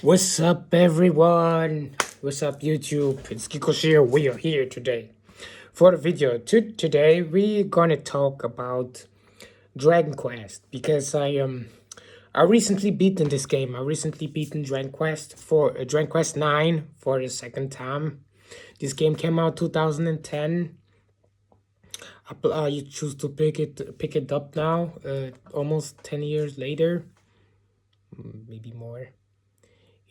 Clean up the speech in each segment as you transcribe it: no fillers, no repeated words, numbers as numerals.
What's up, everyone? What's up, YouTube? It's Kikochio. We are here today for the video. Today we're gonna talk about Dragon Quest because I recently beaten this game. I recently beaten Dragon Quest for Dragon Quest 9 for the second time. This game came out 2010. You choose to pick it up now, almost 10 years later, maybe more.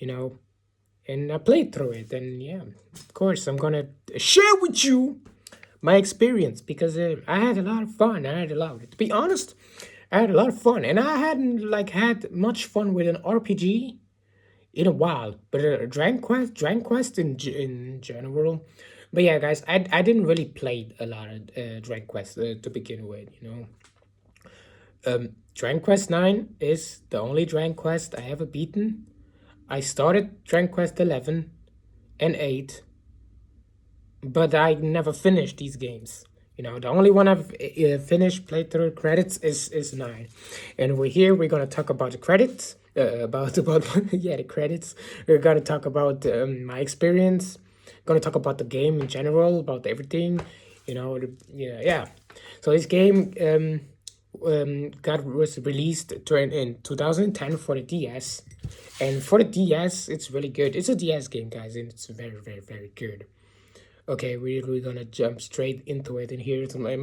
And I played through it, and yeah, of course, I'm gonna share with you my experience because I had a lot of fun. To be honest, I had a lot of fun, and I hadn't had much fun with an RPG in a while. But Dragon Quest in general. But yeah, guys, I didn't really play a lot of Dragon Quest to begin with. Dragon Quest 9 is the only Dragon Quest I ever beaten. I started Dragon Quest 11 and 8, but I never finished these games. The only one I've finished playthrough credits is 9. And we're gonna talk about the credits, about yeah, the credits. We're gonna talk about my experience, gonna talk about the game in general, about everything, yeah. So this game was released in 2010 for the DS, and for the DS it's really good. It's a DS game, guys, and it's very, very, very good. Okay, we're gonna jump straight into it, and here's my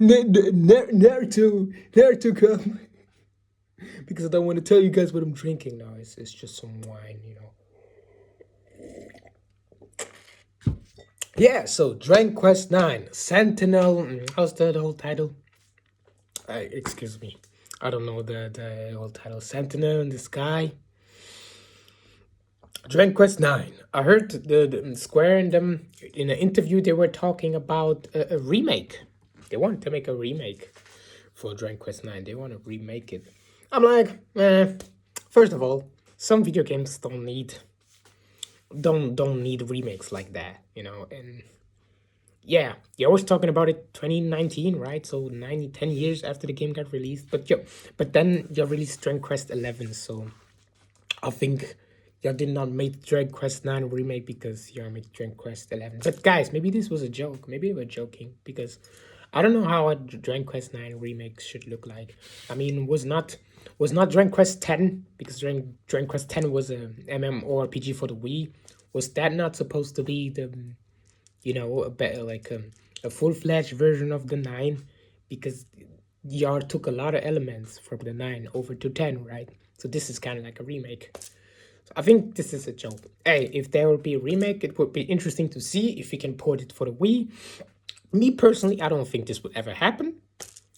Naruto cup because I don't want to tell you guys what I'm drinking now. It's just some wine. Yeah, so Dragon Quest 9 Sentinel. How's the whole title? Excuse me, I don't know the whole title. Sentinel in the Sky. Dragon Quest 9. I heard the Square and them in an interview. They were talking about a remake. They wanted to make a remake for Dragon Quest 9. They want to remake it. I'm like, first of all, some video games don't need remakes like that, and yeah, you're always talking about it 2019, right? So 10 years after the game got released. But then you released Dragon Quest 11, so I think y'all did not make Dragon Quest 9 remake because y'all made Dragon Quest 11. But guys, maybe this was a joke. Maybe they were joking because I don't know how a Dragon Quest 9 remake should look like. I mean, was not Dragon Quest 10, because Dragon Quest 10 was a MMORPG for the Wii. Was that not supposed to be the a better, a full-fledged version of the 9? Because y'all took a lot of elements from the 9 over to 10, right? So this is kind of like a remake. So I think this is a joke. Hey, if there would be a remake, it would be interesting to see if we can port it for the Wii. Me personally, I don't think this would ever happen.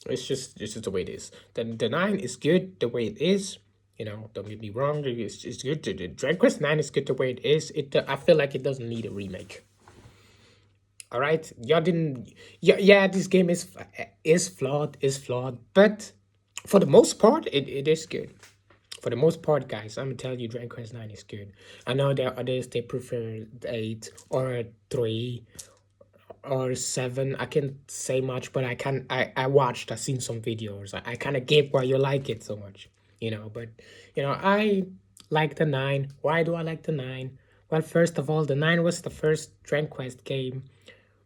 It's just the way it is. The 9 is good the way it is. Don't get me wrong. It's good. The Dragon Quest 9 is good the way it is. I feel like it doesn't need a remake. All right, y'all didn't. Yeah, this game is flawed, but for the most part, it is good. For the most part, guys, I'm gonna tell you, Dragon Quest 9 is good. I know there are others they prefer 8 or 3 or 7. I can't say much, but I seen some videos. I kind of get why you like it so much, But I like the 9. Why do I like the 9? Well, first of all, the 9 was the first Dragon Quest game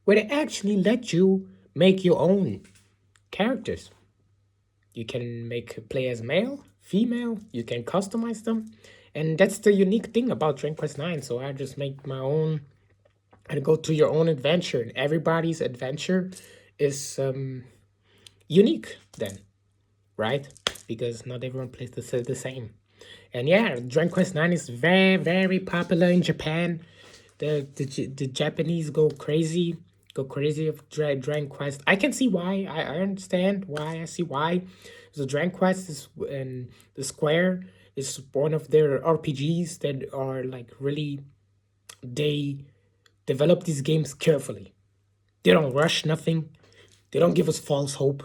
where they actually let you make your own characters. You can play as male, female, you can customize them. And that's the unique thing about Dragon Quest 9. So I just make my own and go to your own adventure. And everybody's adventure is unique then, right? Because not everyone plays the same. And yeah, Dragon Quest 9 is very, very popular in Japan. The Japanese go crazy of Dragon Quest. I can see why. I understand why. I see why. So Dragon Quest is, and the Square is one of their RPGs that are really, they develop these games carefully. They don't rush nothing. They don't give us false hope.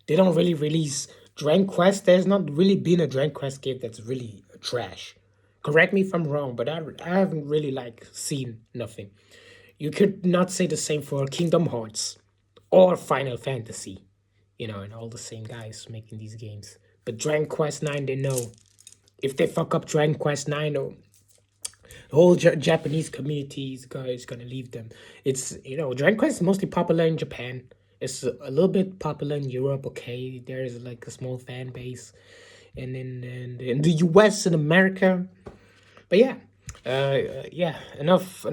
They don't really release Dragon Quest. There's not really been a Dragon Quest game that's really trash. Correct me if I'm wrong, but I haven't really seen nothing. You could not say the same for Kingdom Hearts or Final Fantasy, and all the same guys making these games. But Dragon Quest 9, they know if they fuck up Dragon Quest 9, The whole Japanese community is gonna leave them. It's, Dragon Quest is mostly popular in Japan. It's a little bit popular in Europe. Okay, there is like a small fan base, and in the US and America. But yeah, yeah. Enough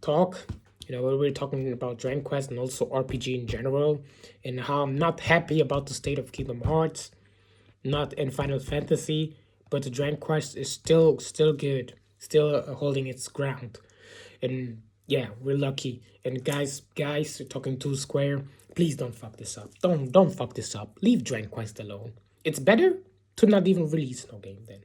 talk. We're talking about Dragon Quest and also RPG in general, and how I'm not happy about the state of Kingdom Hearts, not in Final Fantasy, but the Dragon Quest is still good, still holding its ground, and yeah, we're lucky. And guys, you're talking to Square. Please don't fuck this up. Don't fuck this up. Leave Dragon Quest alone. It's better to not even release no game then.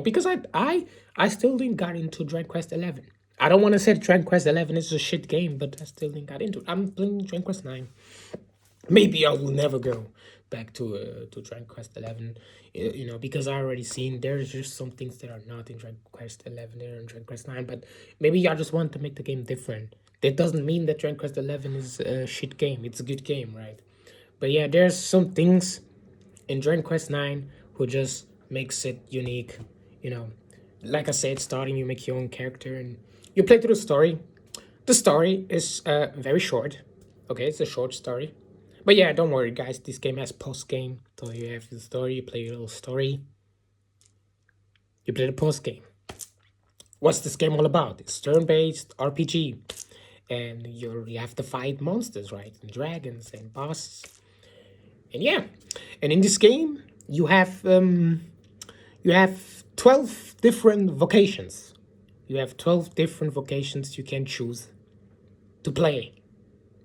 Because I still didn't got into Dragon Quest 11. I don't want to say Dragon Quest 11 is a shit game, but I still didn't got into it. I'm playing Dragon Quest 9. Maybe I will never go back to Dragon Quest 11, because I already seen there's just some things that are not in Dragon Quest 11, they're in Dragon Quest 9, but maybe I just want to make the game different. That doesn't mean that Dragon Quest 11 is a shit game. It's a good game, right? But yeah, there's some things in Dragon Quest 9 who just makes it unique. Like I said, starting, you make your own character and you play through the story. The story is very short. Okay, it's a short story. But yeah, don't worry, guys. This game has post-game. So you have the story, you play your little story. You play the post-game. What's this game all about? It's turn-based RPG. And you have to fight monsters, right? And dragons and bosses. And yeah. And in this game, you have 12 different vocations. You have 12 different vocations you can choose to play.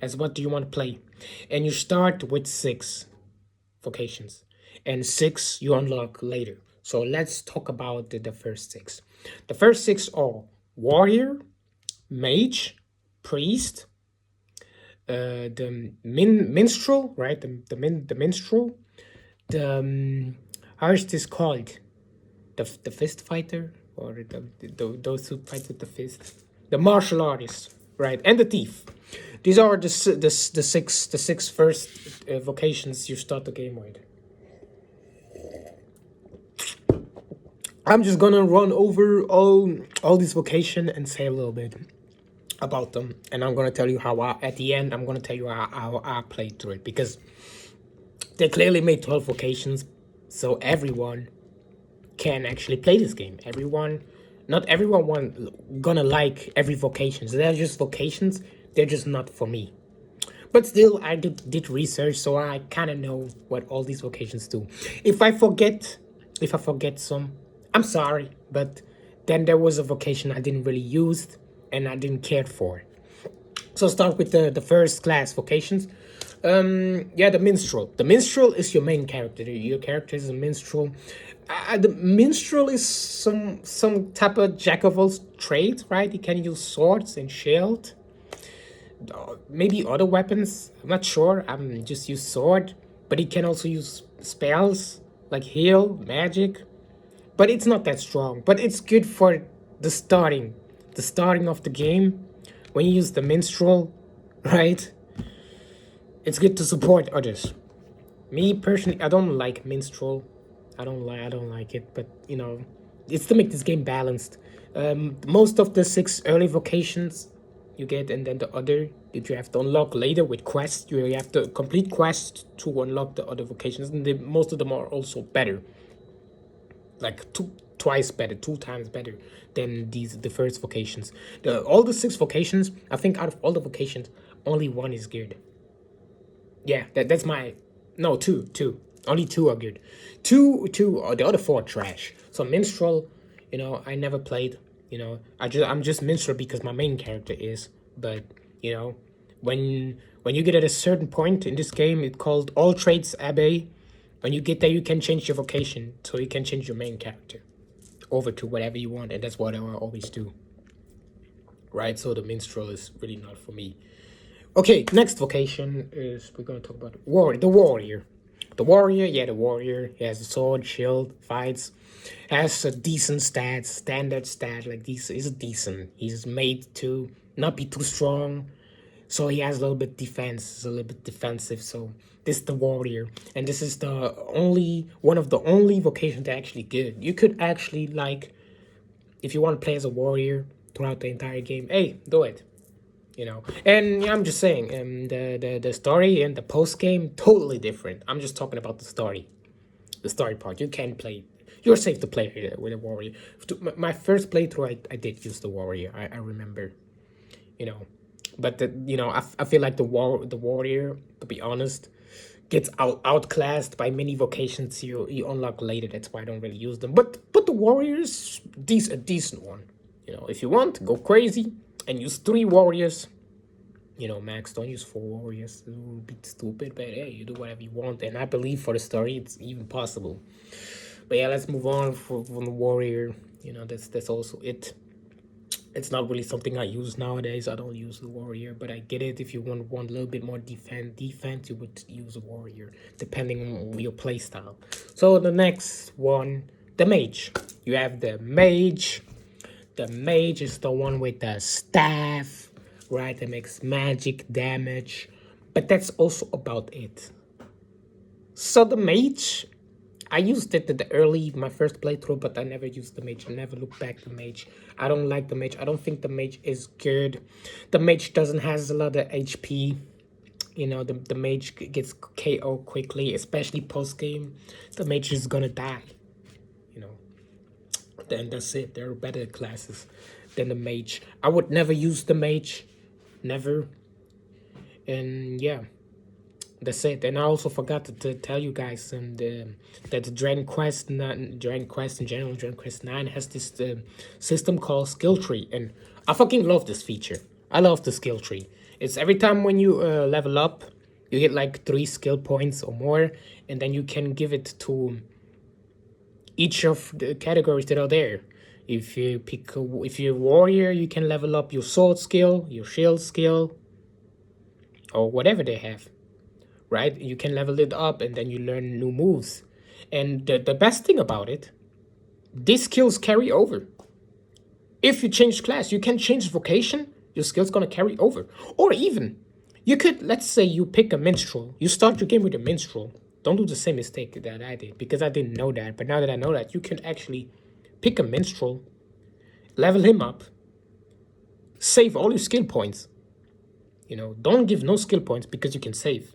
As what do you want to play? And you start with 6 vocations. And 6 you unlock later. So let's talk about the first 6. The first 6 are warrior, mage, priest, the minstrel, right? The minstrel. How is this called? The fist fighter, or those who fight with the fist. The martial artist, right? And the thief. These are the six first vocations you start the game with. I'm just gonna run over all these vocations and say a little bit about them, and I'm gonna tell you how at the end I'm gonna tell you how I played through it, because they clearly made 12 vocations, so everyone can actually play this game. Not everyone gonna like every vocation. So they're just vocations. They're just not for me. But still, I did research, so I kind of know what all these vocations do. If I forget some, I'm sorry. But then there was a vocation I didn't really use and I didn't care for. So start with the first class vocations. The minstrel. The minstrel is your main character. Your character is a minstrel. The minstrel is some type of jack of all trades, right? He can use swords and shield. Maybe other weapons. I'm not sure. I'm just use sword, but he can also use spells like heal, magic. But it's not that strong. But it's good for the starting of the game. When you use the minstrel, right? It's good to support others. Me personally, I don't like minstrel. I don't like it, but it's to make this game balanced. Most of the 6 early vocations you get, and then the other that you have to unlock later with quests. You have to complete quests to unlock the other vocations, and most of them are also better. Like 2 times better than the first vocations. All the 6 vocations, I think out of all the vocations, only 1 is good. Yeah, that's my... No, 2. Only 2 are good. Two, the other 4 are trash. So minstrel, I never played. I'm just minstrel because my main character is. But when you get at a certain point in this game, it's called all trades abbey. When you get there, you can change your vocation, so you can change your main character over to whatever you want, and that's what I always do. Right, so the minstrel is really not for me. Okay, next vocation is we're gonna talk about the warrior. The warrior. He has a sword, shield, fights, has a decent standard stat. Like this is decent. He's made to not be too strong, so he has a little bit defense. He's a little bit defensive. So this is the warrior, and this is one of the only vocations that are actually good. You could actually if you want to play as a warrior throughout the entire game, hey, do it. And I'm just saying, the story and the post game totally different. I'm just talking about the story part. You can play. You're safe to play with a warrior. My first playthrough, I did use the warrior. I remember, you know, but I feel like the warrior, to be honest, gets outclassed by many vocations you unlock later. That's why I don't really use them. But the warriors, a decent one. If you want, go crazy and use 3 warriors. Max, don't use 4 warriors. It would be stupid, but hey, you do whatever you want. And I believe for the story, it's even possible. But yeah, let's move on from the warrior. That's also it. It's not really something I use nowadays. I don't use the warrior, but I get it. If you want a little bit more defense, you would use a warrior, depending on your playstyle. So the next one, the mage. You have the mage. The mage is the one with the staff, right? That makes magic damage. But that's also about it. So the mage, I used it at my first playthrough, but I never used the mage. I never looked back the mage. I don't like the mage. I don't think the mage is good. The mage doesn't has a lot of HP. The mage gets KO quickly, especially post game. The mage is gonna die. Then that's it. There are better classes than the mage. I would never use the mage. Never. And yeah. That's it. And I also forgot to tell you guys that Dragon Quest in general, Dragon Quest 9 has this system called skill tree. And I fucking love this feature. I love the skill tree. It's every time when you level up, you get like 3 skill points or more. And then you can give it to each of the categories that are there. If you're a warrior, you can level up your sword skill, your shield skill, or whatever they have. Right? You can level it up and then you learn new moves. And the best thing about it, these skills carry over. If you change class, you can change vocation, your skill's gonna carry over. Or even, you could, let's say you pick a minstrel. You start your game with a minstrel. Don't do the same mistake that I did, because I didn't know that. But now that I know that, you can actually pick a minstrel, level him up, save all your skill points. Don't give no skill points because you can save.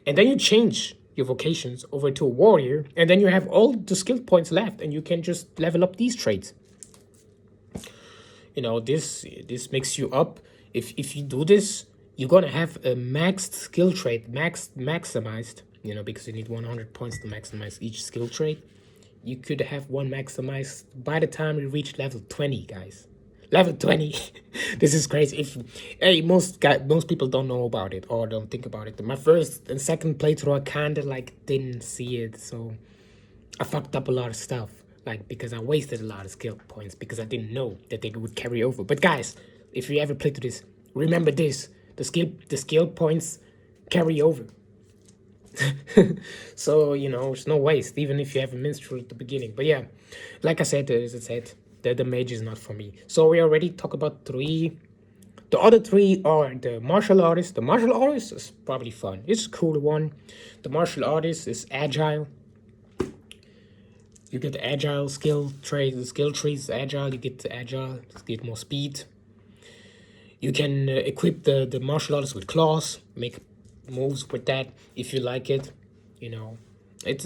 And then you change your vocations over to a warrior, and then you have all the skill points left, and you can just level up these traits. This makes you up. If you do this, you're gonna have a maxed skill trait, maximized. Because you need 100 points to maximize each skill trait. You could have one maximized by the time you reach level 20, guys. Level 20. This is crazy. Most people don't know about it or don't think about it. My first and second playthrough, I kind of didn't see it, so I fucked up a lot of stuff. Because I wasted a lot of skill points because I didn't know that they would carry over. But guys, if you ever play through this, remember this: the skill points carry over. So it's no waste, even if you have a minstrel at the beginning. But yeah, like I said, the mage is not for me. So we already talked about 3. The other 3 are the martial artist. The martial artist is probably fun. It's a cool one. The martial artist is agile. You get the agile skill trade. The skill tree is agile. You get the agile. You get more speed. You can equip the martial artist with claws. Make moves with that if you like it. It's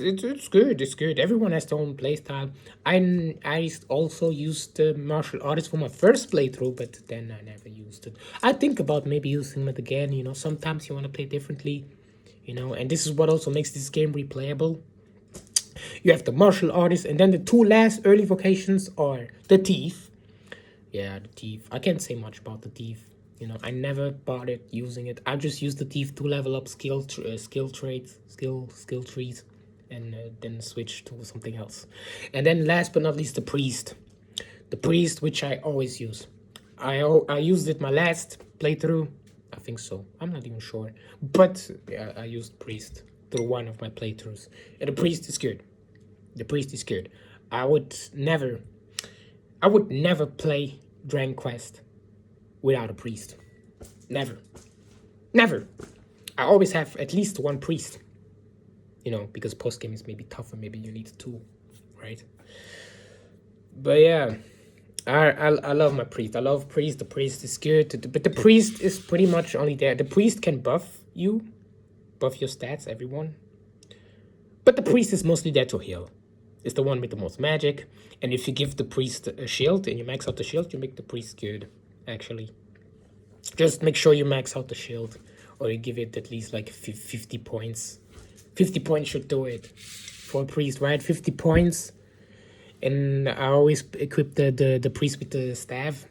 good. It's good. Everyone has their own playstyle. I also used the martial artist for my first playthrough, but then I never used it. I think about maybe using it again. Sometimes you want to play differently. And this is what also makes this game replayable. You have the martial artist, and then the 2 last early vocations are the thief. Yeah, the thief. I can't say much about the thief. I never bothered using it. I just used the thief to level up skill trees, and then switch to something else. And then last but not least, the priest. The priest, which I always use. I used it my last playthrough. I think so. I'm not even sure. But yeah, I used priest through one of my playthroughs. And the priest is good. The priest is good. I would never play Dragon Quest without a priest. Never. I always have at least one priest. Because post game is maybe tougher. Maybe you need 2, right? But yeah, I love my priest. I love priest. The priest is good, but the priest is pretty much only there. The priest can buff you, buff your stats, everyone. But the priest is mostly there to heal. It's the one with the most magic, and if you give the priest a shield and you max out the shield, you make the priest good. Actually, just make sure you max out the shield, or you give it at least like 50 points. 50 points should do it for a priest, right? 50 points. And I always equip the priest with the staff,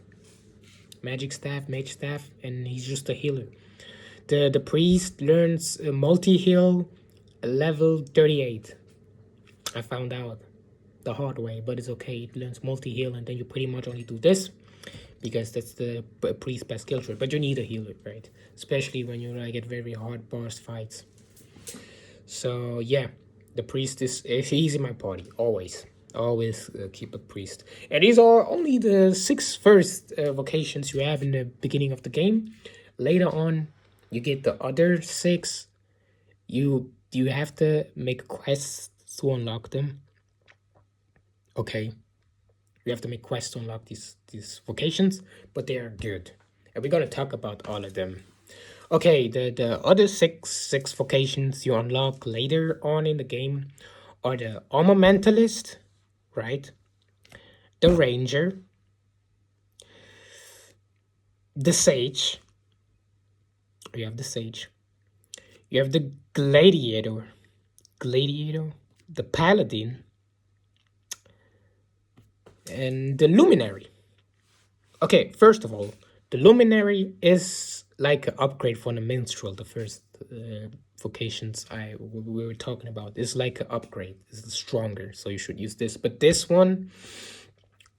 magic staff, mage staff, and he's just a healer. The priest learns multi-heal level 38. I found out the hard way, but it's okay. It learns multi-heal, and then you pretty much only do this, because that's the priest's best skill tree. But you need a healer, right? Especially when you like get very hard boss fights. So yeah, the priest he's in my party, always. Always keep a priest. And these are only the 6 first vocations you have in the beginning of the game. Later on, you get the other 6. You have to make quests to unlock them. Okay. You have to make quests to unlock these vocations, but they are good. And we're gonna talk about all of them. Okay, the other six vocations you unlock later on in the game are the Armamentalist, right? The Ranger, the Sage. You have the Sage. You have the Gladiator, the Paladin, and the Luminary. Okay, first of all, the Luminary is like an upgrade from the Minstrel, the first vocations we were talking about. It's like an upgrade. It's stronger, so you should use this. But this one,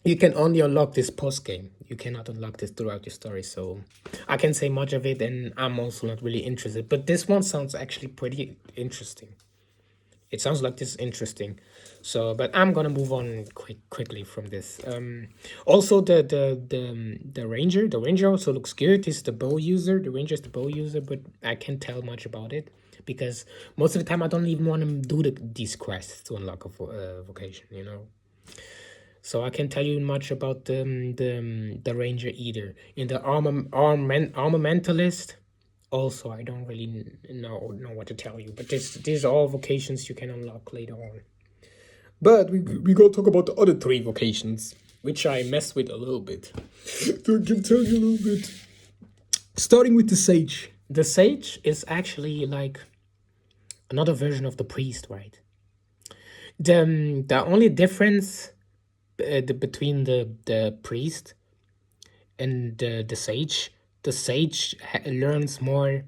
you can only unlock this post-game. You cannot unlock this throughout your story, so I can't say much of it, and I'm also not really interested. But this one sounds actually pretty interesting. It sounds like this is interesting. So, but I'm gonna move on quickly from this. Also the ranger. The ranger also looks good. He's the bow user. The ranger is the bow user, but I can't tell much about it because most of the time I don't even want to do these quests to unlock a vocation. You know. So I can't tell you much about the ranger either. In the armamentalist, also I don't really know what to tell you. But these are all vocations you can unlock later on. But we go talk about the other 3 vocations, which I messed with a little bit. I can tell you a little bit. Starting with the Sage. The Sage is actually like another version of the priest, right? The only difference between the priest and the Sage, the Sage learns more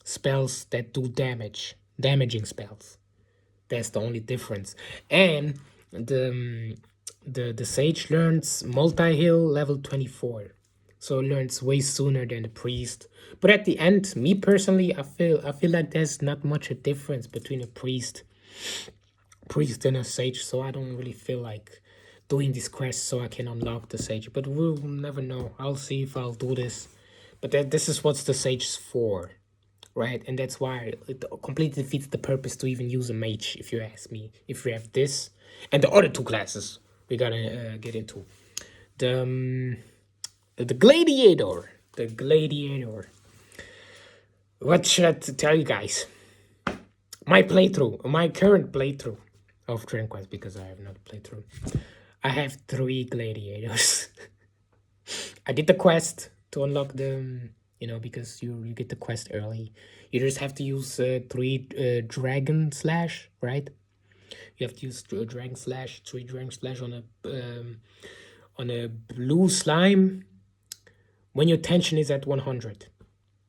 spells that do damaging spells. That's the only difference. And the Sage learns multi-heal level 24. So it learns way sooner than the priest. But at the end, me personally, I feel like there's not much a difference between a priest and a Sage, so I don't really feel like doing this quest so I can unlock the Sage. But we'll never know. I'll see if I'll do this. But this is what the Sage is for. Right, and that's why it completely defeats the purpose to even use a mage, if you ask me. If you have this and the other 2 classes we gotta get into. The gladiator. The gladiator. What should I tell you guys? My current playthrough of Dragon Quest, because I have not played through. I have 3 gladiators. I did the quest to unlock them. You know, because you get the quest early. You just have to use 3 Dragon Slash, right? You have to use 3 Dragon Slash on a blue slime when your tension is at 100.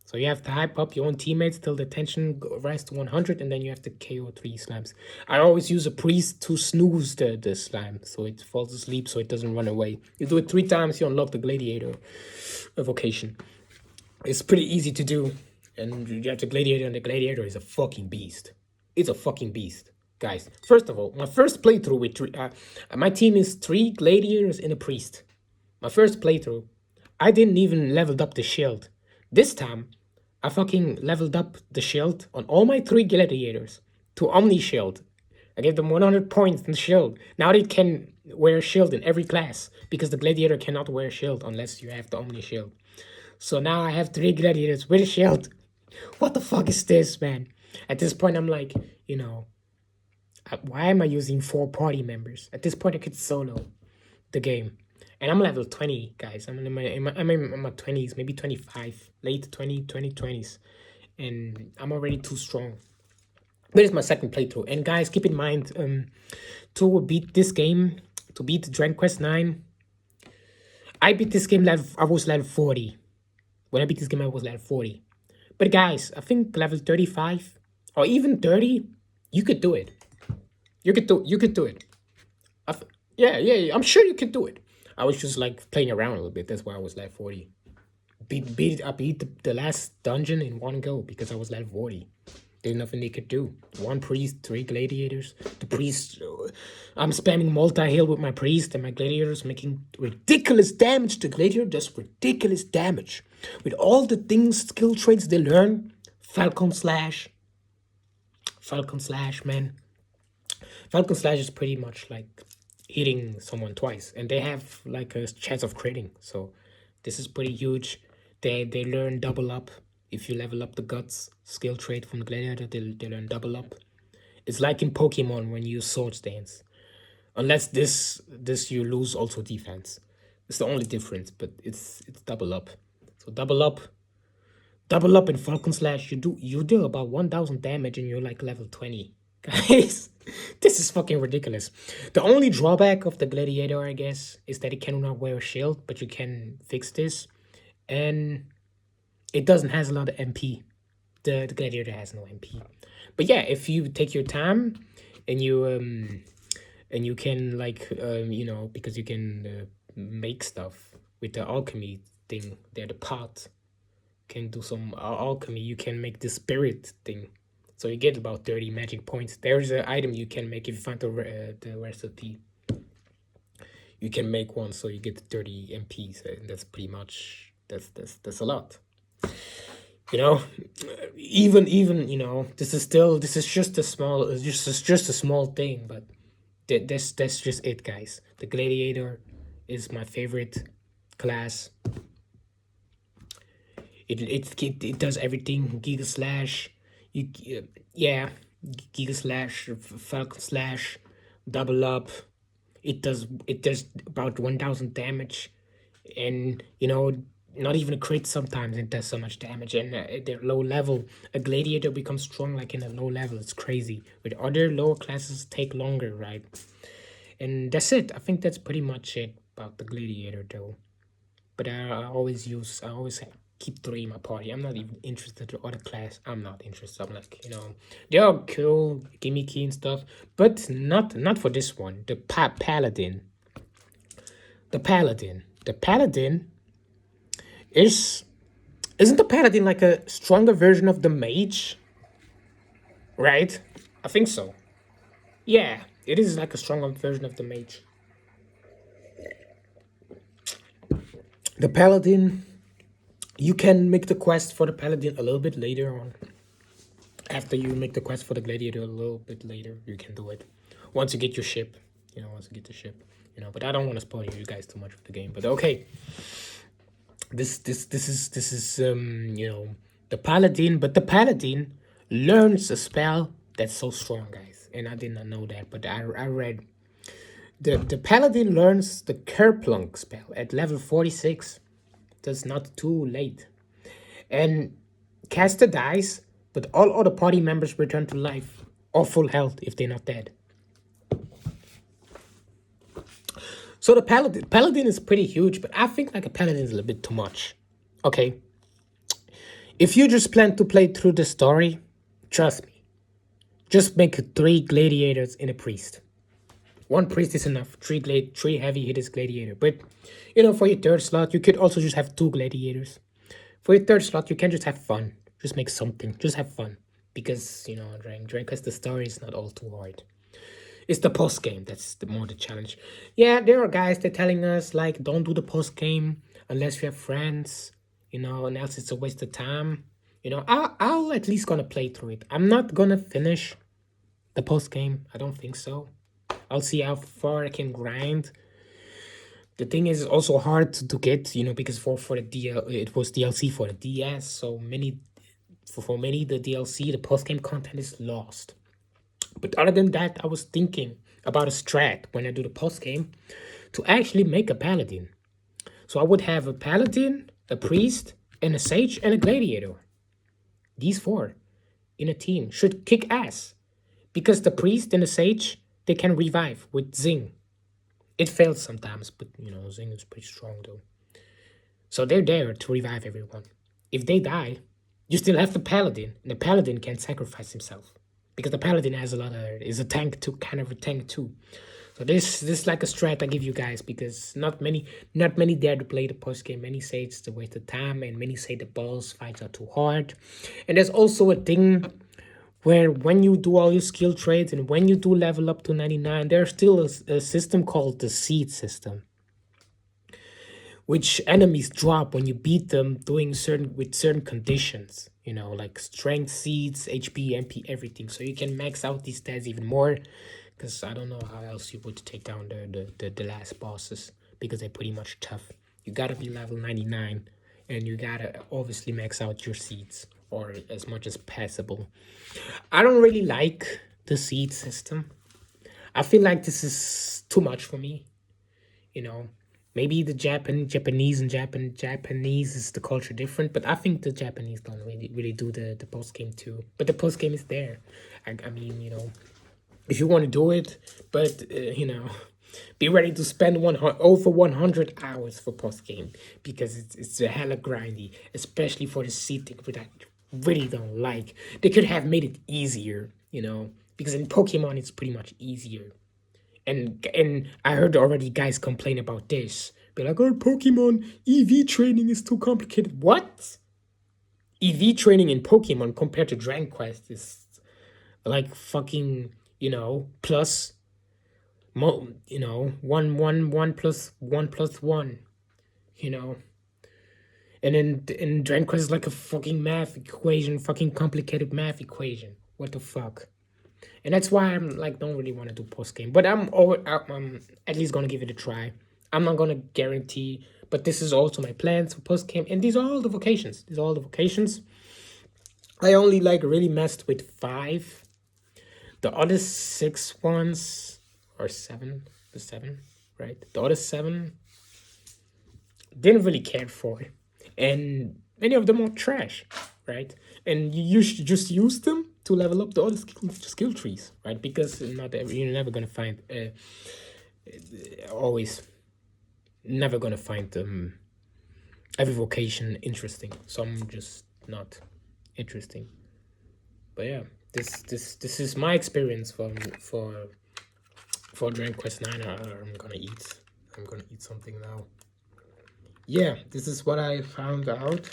So you have to hype up your own teammates till the tension rises to 100, and then you have to KO 3 slimes. I always use a priest to snooze the slime, so it falls asleep, so it doesn't run away. You do it 3 times, you unlock the gladiator vocation. It's pretty easy to do, and you have the gladiator, and the gladiator is a fucking beast. It's a fucking beast, guys. First of all, my first playthrough with 3, my team is 3 gladiators and a priest. My first playthrough, I didn't even leveled up the shield. This time, I fucking leveled up the shield on all my 3 gladiators to Omni Shield. I gave them 100 points in the shield. Now they can wear a shield in every class because the gladiator cannot wear a shield unless you have the Omni shield. So now I have 3 gladiators with a shield. What the fuck is this, man? At this point, I'm like, you know, why am I using 4 party members? At this point, I could solo the game. And I'm level 20, guys. I'm in my 20s, maybe 25, late 20s. And I'm already too strong. But it's my second playthrough. And guys, keep in mind, to beat this game, to beat Dragon Quest 9, I beat this game I was level 40. When I beat this game, I was level 40. But guys, I think level 35 or even 30, you could do it. You could do it. Yeah, I'm sure you could do it. I was just like playing around a little bit. That's why I was level 40. I beat the last dungeon in one go because I was level 40. There's nothing they could do. 1 priest, 3 gladiators. The priest, I'm spamming multi-heal with my priest, and my gladiators making ridiculous damage. The gladiator does ridiculous damage. With all the things, skill traits they learn. Falcon Slash, man. Falcon Slash is pretty much like hitting someone twice. And they have like a chance of critting. So this is pretty huge. They learn double up. If you level up the guts skill trait from the gladiator, they learn double up. It's like in Pokemon when you use Sword Stance. Unless this you lose also defense. It's the only difference, but it's double up. So double up in Falcon Slash. You do about 1,000 damage and you're like level 20. Guys, this is fucking ridiculous. The only drawback of the gladiator, I guess, is that it cannot wear a shield, but you can fix this. And it doesn't has a lot of MP. The gladiator has no MP. But yeah, if you take your time and you can like you know, because you can make stuff with the alchemy thing. They're the pot. Can do some alchemy. You can make the spirit thing. So you get about 30 magic points. There's an item you can make if you find the recipe. You can make one, so you get 30 MPs, and that's pretty much that's a lot. You know, even you know, this is just a small thing, but that's just it, guys. The gladiator is my favorite class. It does everything. Giga Slash, Giga Slash, Falcon Slash, double up. It does about 1,000 damage, and you know, not even a crit sometimes it does so much damage. And at their low level, a gladiator becomes strong like in a low level. It's crazy. With other lower classes take longer, right? And that's it. I think that's pretty much it about the gladiator though. But I always keep 3 in my party. I'm not even interested in other class. I'm not interested. I'm like, you know, they are cool, gimmicky and stuff, but not for this one. The paladin. The paladin isn't the paladin like a stronger version of the mage? Right? I think so. Yeah, it is like a stronger version of the mage. The paladin, you can make the quest for the paladin a little bit later on. After you make the quest for the gladiator a little bit later, you can do it. Once you get your ship, you know, but I don't want to spoil you guys too much of the game. But okay. This is you know, the paladin, but the paladin learns a spell that's so strong, guys, and I did not know that, but I read the paladin learns the Kerplunk spell at level 46. That's not too late, and cast the dice, but all other party members return to life or full health if they're not dead. So the paladin is pretty huge, but I think like a paladin is a little bit too much. Okay. If you just plan to play through the story, trust me. Just make 3 gladiators and a priest. 1 priest is enough. 3 heavy hitters gladiator. But you know, for your 3rd slot, you could also just have 2 gladiators. For your 3rd slot, you can just have fun. Just make something. Just have fun. Because, you know, Dragon Quest, the story is not all too hard. It's the post game that's more the challenge. Yeah, there are guys that telling us like, don't do the post game unless you have friends, you know, and else it's a waste of time. You know, I'll at least gonna play through it. I'm not gonna finish the post game. I don't think so. I'll see how far I can grind. The thing is also hard to get, you know, because for the DL it was DLC for the DS, so many for many the DLC, the post game content is lost. But other than that, I was thinking about a strat when I do the post game to actually make a paladin. So I would have a paladin, a priest, and a sage and a gladiator. These four in a team should kick ass because the priest and the sage, they can revive with Zing. It fails sometimes, but you know, Zing is pretty strong though. So they're there to revive everyone. If they die, you still have the paladin, and the paladin can sacrifice himself because the paladin has a lot of is a tank too, kind of a tank too. So this is like a strat I give you guys because not many dare to play the post game. Many say it's a waste of time, and many say the boss fights are too hard. And there's also a thing where when you do all your skill trades and when you do level up to 99, there's still a system called the seed system, which enemies drop when you beat them doing certain conditions, you know, like strength seeds, HP, MP, everything. So you can max out these stats even more, because I don't know how else you would take down the last bosses, because they're pretty much tough. You gotta be level 99, and you gotta obviously max out your seeds, or as much as possible. I don't really like the seed system. I feel like this is too much for me, you know. Maybe the Japanese is the culture different, but I think the Japanese don't really do the post game too. But the post game is there. I mean, you know, if you want to do it, but you know, be ready to spend over 100 hours for post game, because it's a hella grindy, especially for the seed thing, which I really don't like. They could have made it easier, you know, because in Pokemon it's pretty much easier. And I heard already guys complain about this. Be like, oh, Pokemon EV training is too complicated. What? EV training in Pokemon compared to Dragon Quest is like fucking, you know, plus, you know, one plus one, you know. And then in Dragon Quest is like a fucking math equation, fucking complicated math equation. What the fuck? And that's why I'm like, don't really want to do post game, but I'm at least gonna give it a try. I'm not gonna guarantee, but this is also my plans for post game, and these are all the vocations. I only like really messed with 5. The other 6 ones, or 7, the 7, right? The other 7 didn't really care for it, and many of them are trash, right? And you should just use them to level up the other skill trees, right? Because you're never gonna find never gonna find every vocation interesting. Some just not interesting. But yeah, this is my experience for Dragon Quest 9. I'm gonna eat something now. Yeah, this is what I found out.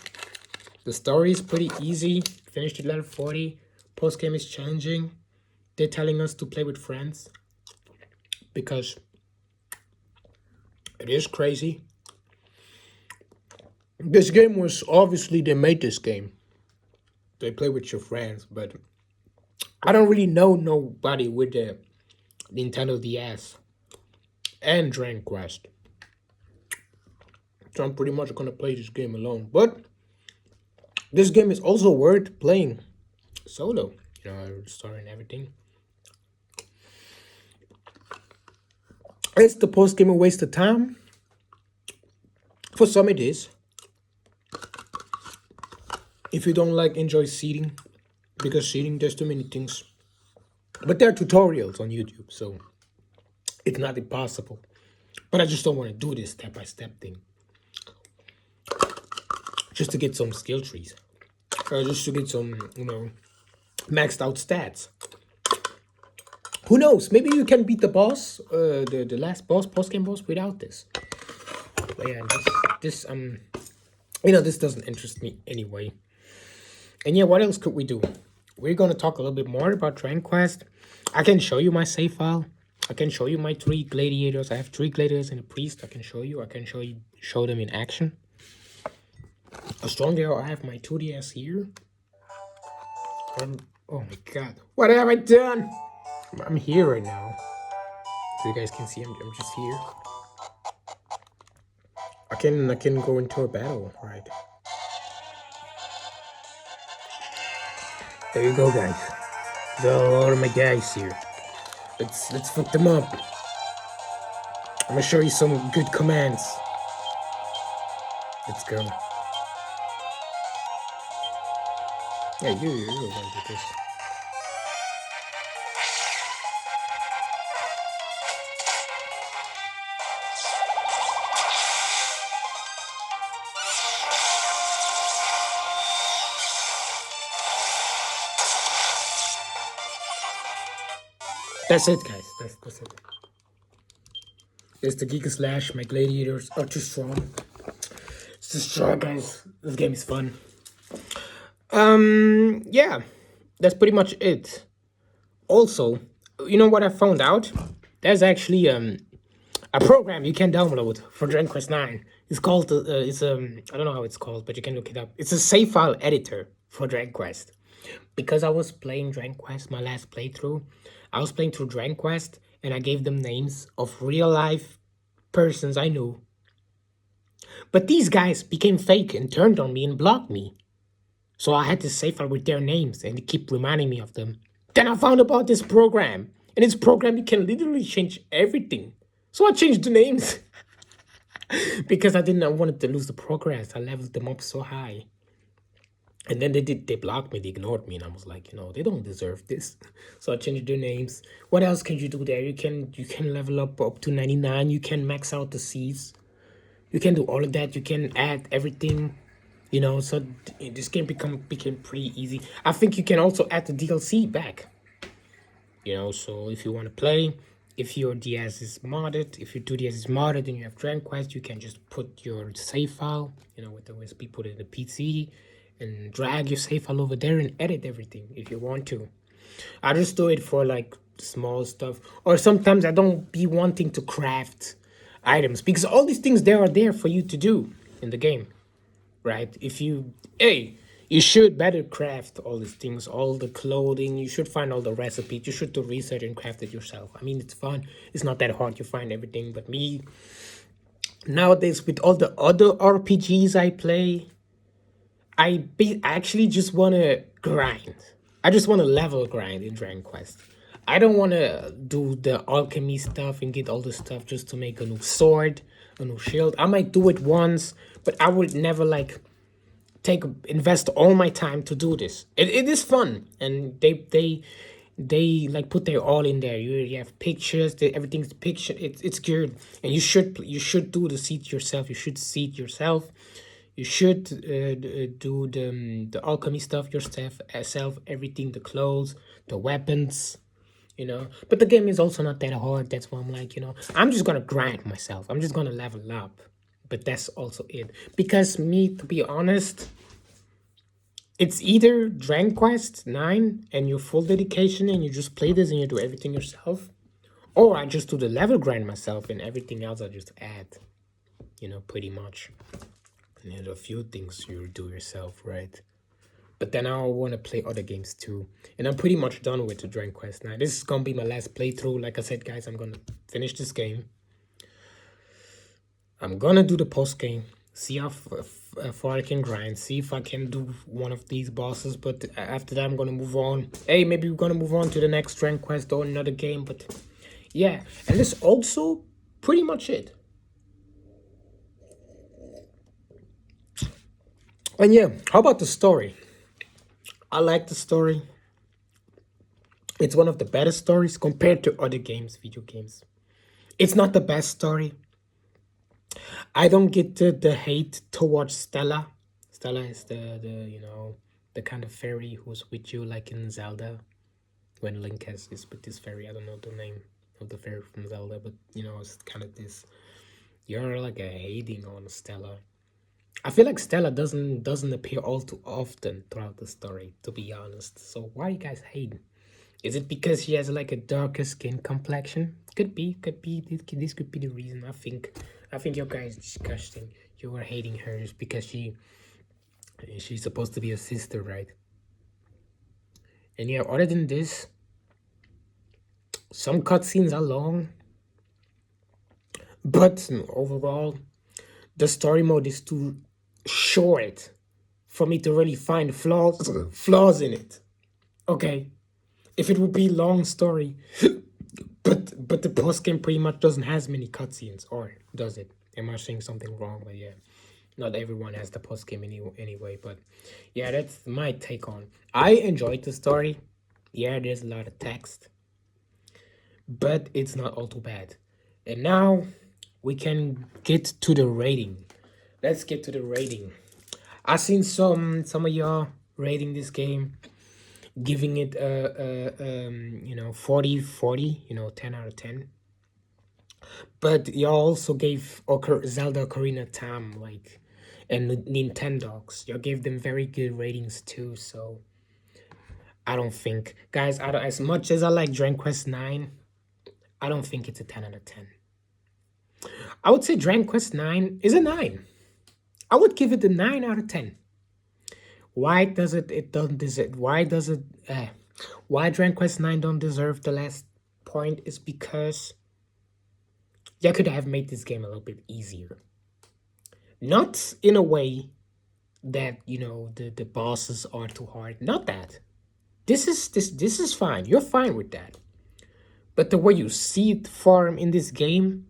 The story is pretty easy. Finished at level 40. Post game is challenging. They're telling us to play with friends, because it is crazy. This game was obviously, they made this game. They play with your friends, but I don't really know nobody with the Nintendo DS and Dragon Quest. So I'm pretty much gonna play this game alone. But this game is also worth playing solo, you know, story and everything. Is the post game a waste of time? For some it is. If you don't enjoy seeding, because seeding, there's too many things. But there are tutorials on YouTube, so it's not impossible. But I just don't want to do this step-by-step thing. Just to get some skill trees. Or just to get some, you know, maxed out stats. Who knows? Maybe you can beat the boss, the last boss, post-game boss, without this. But yeah, this you know, this doesn't interest me anyway. And yeah, what else could we do? We're gonna talk a little bit more about Dragon Quest. I can show you my save file. I can show you my 3 gladiators. I have 3 gladiators and a priest. I can show them in action. A strong hero. I have my 2DS here. Oh my god. What have I done? I'm here right now. So you guys can see I'm just here. I can go into a battle, right? There you go, guys. There's a lot of my guys here. Let's fuck them up. I'm gonna show you some good commands. Let's go. Yeah, you're gonna do this. That's it, guys. That's it. There's the Giga Slash. My gladiators are too strong. It's too strong, guys. This game is fun. Yeah, that's pretty much it. Also, you know what I found out? There's actually a program you can download for Dragon Quest 9. It's called I don't know how it's called, but you can look it up. It's a save file editor for Dragon Quest. Because I was playing Dragon Quest, my last playthrough, I was playing through Dragon Quest and I gave them names of real life persons I knew. But these guys became fake and turned on me and blocked me. So I had to save file with their names and they keep reminding me of them. Then I found about this program. And this program, you can literally change everything. So I changed the names. Because I wanted to lose the progress. I leveled them up so high. And then they blocked me, they ignored me, and I was like, they don't deserve this. So I changed their names. What else can you do there? You can level up to 99. You can max out the seeds. You can do all of that. You can add everything. So this game became pretty easy. I think you can also add the DLC back. So if you want to play, if your DS is modded, if your 2DS is modded and you have Dragon Quest, you can just put your save file, with the USB, put it in the PC, and drag your save file over there and edit everything if you want to. I just do it for like small stuff, or sometimes I don't be wanting to craft items because all these things there are there for you to do in the game, right? You should better craft all these things, all the clothing. You should find all the recipes. You should do research and craft it yourself. I mean, it's fun. It's not that hard to find everything. But me, nowadays, with all the other RPGs I play, I actually just want to grind. I just want to level grind in Dragon Quest. I don't want to do the alchemy stuff and get all the stuff just to make a new sword, a new shield. I might do it once, but I would never invest all my time to do this. It is fun, and they like put their all in there. You have pictures, everything's picture. It's good, and you should do the seed yourself. You should seed yourself. You should do the alchemy stuff yourself, everything, the clothes, the weapons, But the game is also not that hard. That's why I'm like, I'm just gonna grind myself. I'm just gonna level up. But that's also it. Because to be honest, it's either Dragon Quest 9 and your full dedication and you just play this and you do everything yourself, or I just do the level grind myself and everything else I just add, pretty much. And there's a few things you do yourself, right? But then I want to play other games too. And I'm pretty much done with the Dragon Quest 9. This is going to be my last playthrough. Like I said, guys, I'm going to finish this game. I'm going to do the post-game. See how far I can grind. See if I can do one of these bosses. But after that, I'm going to move on. Hey, maybe we're going to move on to the next Dragon Quest or another game. But yeah, and that's also pretty much it. And yeah, how about the story? I like the story. It's one of the better stories compared to other games, video games. It's not the best story. I don't get the hate towards Stella. Stella is the kind of fairy who's with you like in Zelda. When Link is with this fairy, I don't know the name of the fairy from Zelda, but it's kind of this. You're like a hating on Stella. I feel like Stella doesn't appear all too often throughout the story, to be honest. So why are you guys hating? Is it because she has like a darker skin complexion? Could be. This could be the reason. I think your guys disgusting. You were hating her just because she's supposed to be a sister, right? And yeah, other than this, some cutscenes are long. But overall, the story mode is too short for me to really find flaws in it. Okay, if it would be long story, but the post game pretty much doesn't has many cutscenes, or does it? Am I saying something wrong? But yeah, not everyone has the post game anyway. But yeah, that's my take on. I enjoyed the story. Yeah, there's a lot of text, but it's not all too bad. And now we can get to the rating. Let's get to the rating. I seen some of y'all rating this game, giving it 40, 10 out of 10. But y'all also gave Zelda Ocarina of Time, like, and Nintendogs. Y'all gave them very good ratings too, so I don't think, guys, as much as I like Dragon Quest 9, I don't think it's a 10 out of 10. I would say Dragon Quest 9 is a 9. I would give it a 9 out of 10. Why does it doesn't deserve, why Dragon Quest 9 don't deserve the last point is because you could have made this game a little bit easier. Not in a way that, the bosses are too hard. Not that. This is fine. You're fine with that. But the way you see it farm in this game,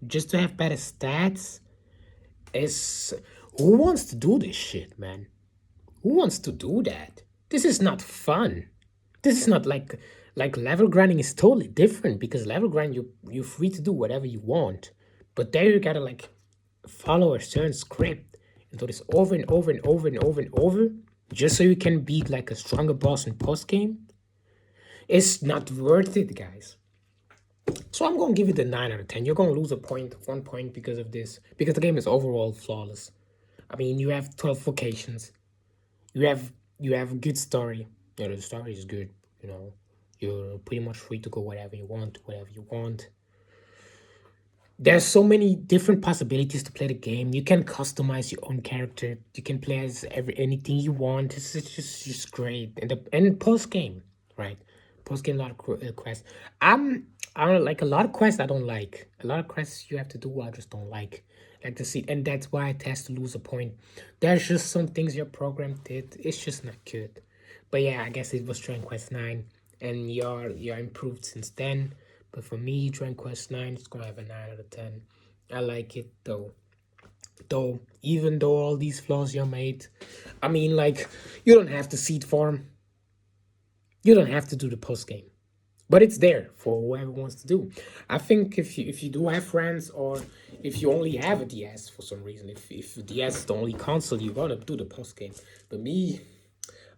just to have better stats, is, who wants to do this shit, man? Who wants to do that? This is not fun. This is not like level grinding is totally different, because level grind you're free to do whatever you want. But there you gotta like follow a certain script and do this over and over and over and over and over just so you can beat like a stronger boss in post game. It's not worth it, guys. So I'm gonna give it a 9 out of 10. You're gonna lose 1 point because of this, because the game is overall flawless. I mean, you have 12 vocations. You have good story. The story is good. You're pretty much free to go wherever you want. There's so many different possibilities to play the game. You can customize your own character. You can play as anything you want. It's just great. And post game, right? Post game, a lot of quests. I don't like a lot of quests. I don't like a lot of quests. You have to do. I just don't like to see, and that's why it has to lose a point. There's just some things your program did. It's just not good. But yeah, I guess it was Dragon Quest 9, and you're improved since then. But for me, Dragon Quest 9 is gonna have a 9 out of 10. I like it though. Even though all these flaws you made, I mean, like, you don't have to seed farm. You don't have to do the post game, but it's there for whoever wants to do. I think if you do have friends, or if you only have a DS for some reason, if the DS is the only console, you're gonna do the post game. But me,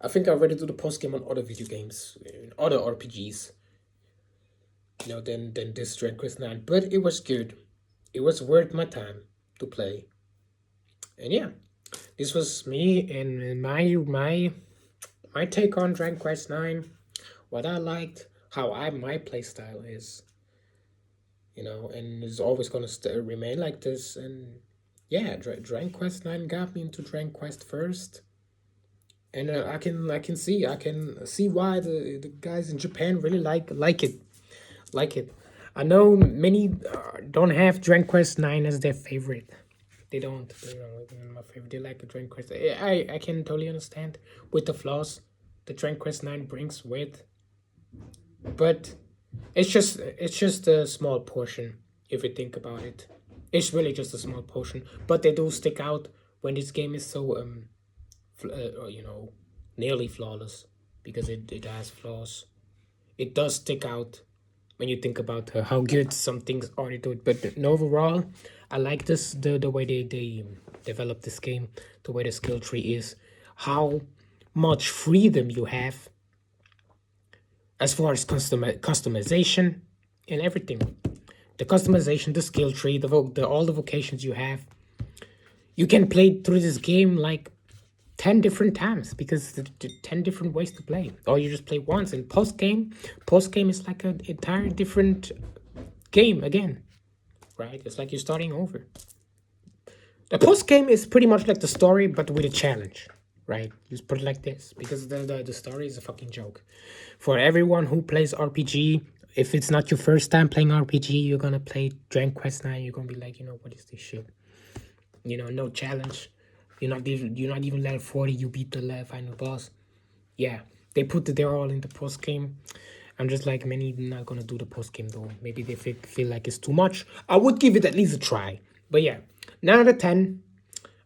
I think I'd rather do the post game on other video games, other RPGs, than this Dragon Quest 9. But it was good. It was worth my time to play. And yeah, this was me and my take on Dragon Quest 9. What I liked, how my playstyle is, and it's always gonna remain like this. And yeah, Dragon Quest 9 got me into Dragon Quest first, and I can see why the guys in Japan really like it. I know many don't have Dragon Quest 9 as their favorite. They don't. My favorite. They like the Dragon Quest. I can totally understand with the flaws the Dragon Quest 9 brings with, but it's just a small portion if you think about it. It's really just a small portion, but they do stick out when this game is so nearly flawless, because it has flaws. It does stick out when you think about how good some things are to it. But overall, I like the way they develop this game, the way the skill tree is, how much freedom you have as far as customization and everything. The customization, the skill tree, all the vocations you have. You can play through this game like 10 different times, because there's 10 different ways to play. Or you just play once. And post game is like an entire different game again, right? It's like you're starting over. The post game is pretty much like the story, but with a challenge, right? Just put it like this, because the story is a fucking joke. For everyone who plays RPG, if it's not your first time playing RPG, you're gonna play Dragon Quest 9, you're gonna be like, what is this shit? No challenge. You're not even level 40, you beat the final boss. Yeah, they're all in the post game. I'm just like, many not gonna do the post game though. Maybe they feel like it's too much. I would give it at least a try. But yeah, 9 out of 10.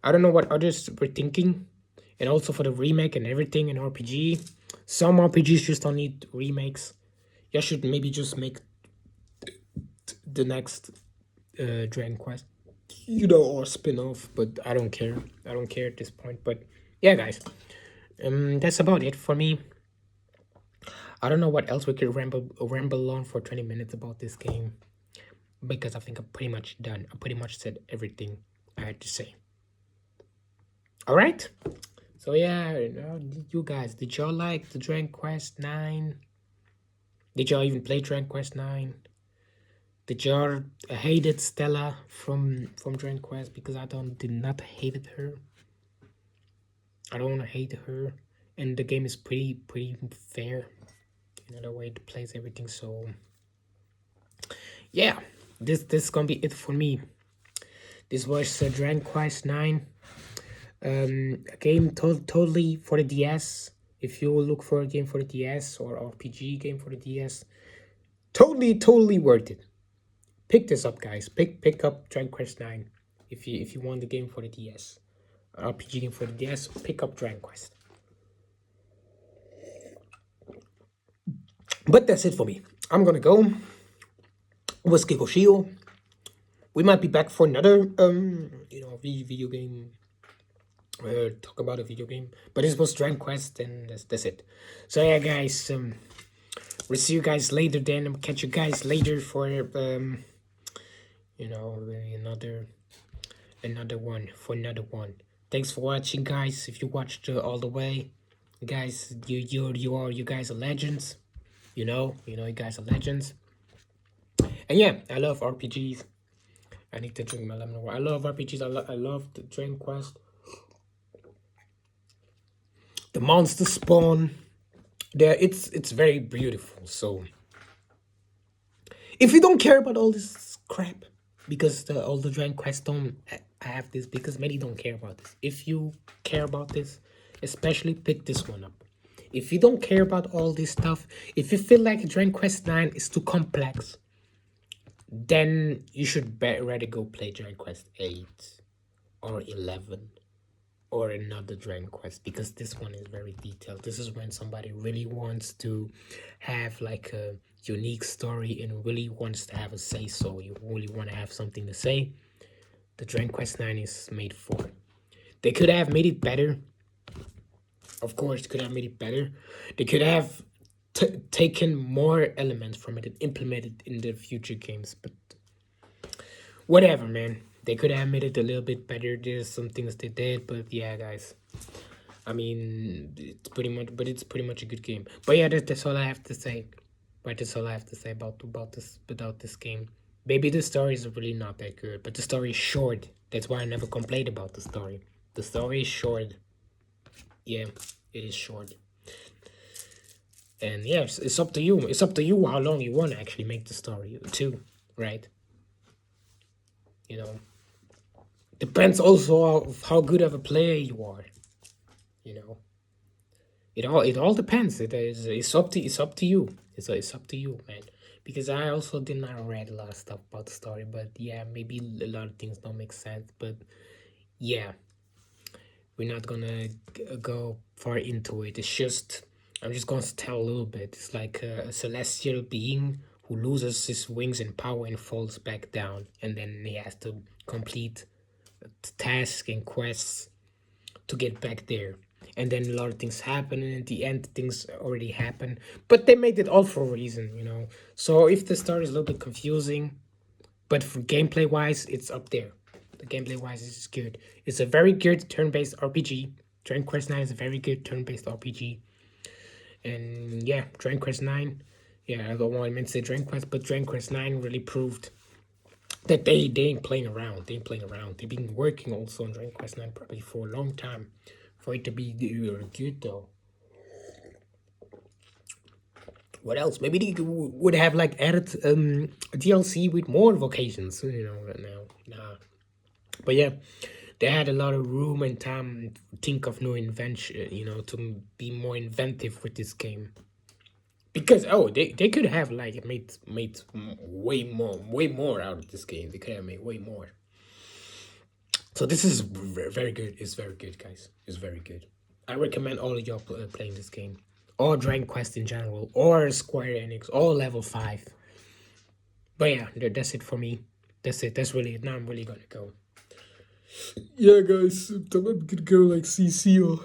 I don't know what others were thinking. And also for the remake and everything in RPG. Some RPGs just don't need remakes. You should maybe just make the next Dragon Quest, or spin-off, but I don't care. I don't care at this point. But yeah, guys, that's about it for me. I don't know what else we could ramble on for 20 minutes about this game, because I think I'm pretty much done. I pretty much said everything I had to say. All right. So yeah, you guys, did y'all like the Dragon Quest 9? Did y'all even play Dragon Quest 9? Did y'all hated Stella from Dragon Quest? Because I did not hated her. I don't hate her, and the game is pretty fair in the way it plays everything. So yeah, this is gonna be it for me. This was Dragon Quest 9. A game totally for the DS. If you look for a game for the DS or RPG game for the DS, totally worth it. Pick this up, guys. Pick up Dragon Quest 9 if you want the game for the DS. RPG game for the DS, pick up Dragon Quest. But that's it for me. I'm gonna go. It was Kikochio. We might be back for another video game. Talk about a video game, but this was Dragon Quest, and that's it. So yeah, guys, we'll see you guys later. Then I'll catch you guys later for another one. Thanks for watching, guys. If you watched all the way, guys, you guys are legends. You guys are legends. And yeah, I love RPGs. I need to drink my lemon water. I love RPGs. I love the Dragon Quest. The monster spawn. There, it's very beautiful. So if you don't care about all this crap, because all the Dragon Quest don't have this, because many don't care about this. If you care about this, especially pick this one up. If you don't care about all this stuff, if you feel like Dragon Quest 9 is too complex, then you should rather go play Dragon Quest 8 or 11 or another Dragon Quest, because this one is very detailed. This is when somebody really wants to have like a unique story and really wants to have a say-so. You really want to have something to say. The Dragon Quest 9 is made for. They could have made it better. Of course, they could have made it better. They could have taken more elements from it and implemented in the future games, but whatever, man. They could have made it a little bit better. There's some things they did, but yeah, guys. I mean, it's pretty much a good game. But yeah, that's all I have to say. But that's all I have to say about this game. Maybe the story is really not that good, but the story is short. That's why I never complained about the story. The story is short. Yeah, it is short. And yeah, it's up to you. It's up to you how long you want to actually make the story too, right? Depends also of how good of a player you are. It all depends. It's up to you. It's up to you, man. Because I also did not read a lot of stuff about the story, but yeah, maybe a lot of things don't make sense. But yeah, we're not gonna go far into it. I'm just gonna tell a little bit. It's like a celestial being who loses his wings and power and falls back down, and then he has to complete tasks and quests to get back there. And then a lot of things happen, and at the end things already happen, but they made it all for a reason. So if the story is a little bit confusing, but for gameplay wise, it's up there. The gameplay wise is good. It's a very good turn-based RPG. Dragon Quest 9 is a very good turn-based RPG. And yeah, Dragon Quest 9, yeah, I don't want to say Dragon Quest, but Dragon Quest 9 really proved that they ain't playing around. They've been working also on Dragon Quest 9 probably for a long time for it to be good though. What else? Maybe they would have like added DLC with more vocations, Nah. But yeah, they had a lot of room and time to think of new invention, to be more inventive with this game. Because they could have like made way more out of this game. They could have made way more. So this is very good. It's very good, guys. It's very good. I recommend all of y'all playing this game, or Dragon Quest in general, or Square Enix, or Level 5. But yeah, that's it for me. That's it. That's really it. Now I'm really gonna go. Yeah, guys, I'm gonna go like CC or